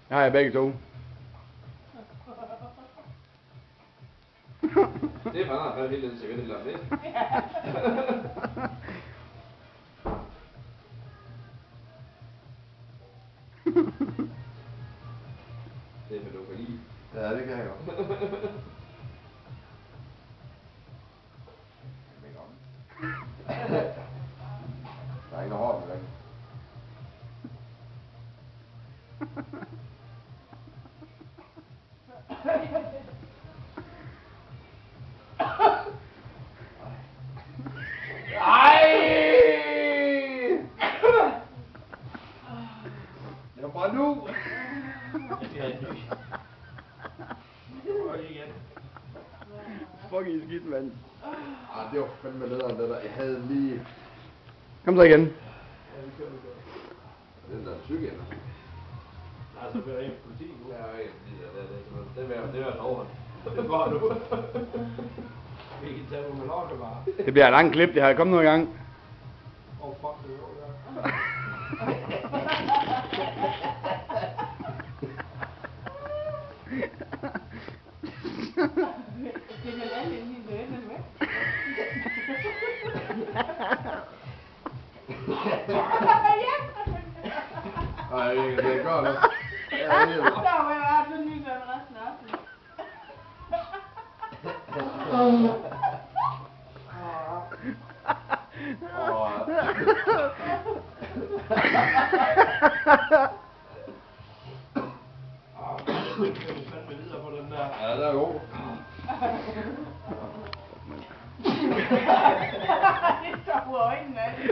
Jeg har jeg begge to. Stefan har fået helt den cigaret helt om det. Det er for du kan lide. Ja, det kan jeg godt. Der er ikke noget hårdt med den. Det var bare nu. Fuck i skidt, mand. Det var fandme lederen det der. Jeg havde lige... Kom så igen. Den der tykke ender. Altså, det er en politi nu. Ja, det er overhånd. Det var nu. Vi kan tage med lortet bare. Det bliver et langt klip, det har kommet noget i gang. Fuck det jo, ja. Det er vel alle lige lønne med. Ej, det er godt nu. Der var jeg så nygør resten af aftenen. Ja, det er god. Det står på øjnene af det.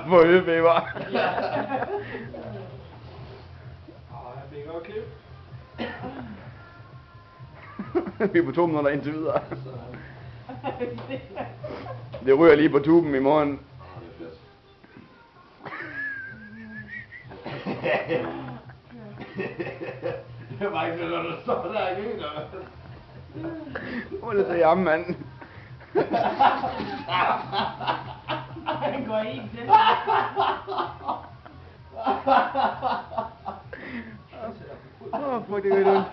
For øjebæver. Jeg bliver godt klip. Vi er på 2 minutter indtil videre. Det ryger lige på tuben i morgen. Det er bare ikke det, når du står der og griner. Hvor er det så jamme, mand? Han går ind til. Fuck, det gør ondt.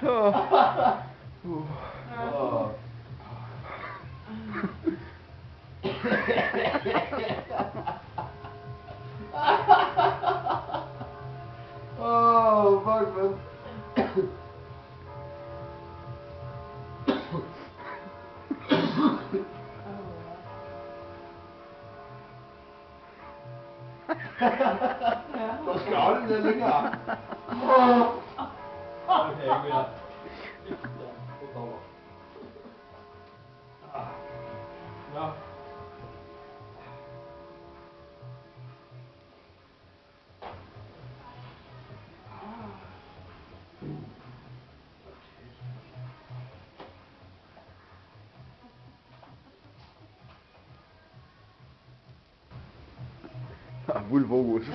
Fuck, man. Du skal holde det længere. Okay, ikke mere. Nå. Fuld fokus.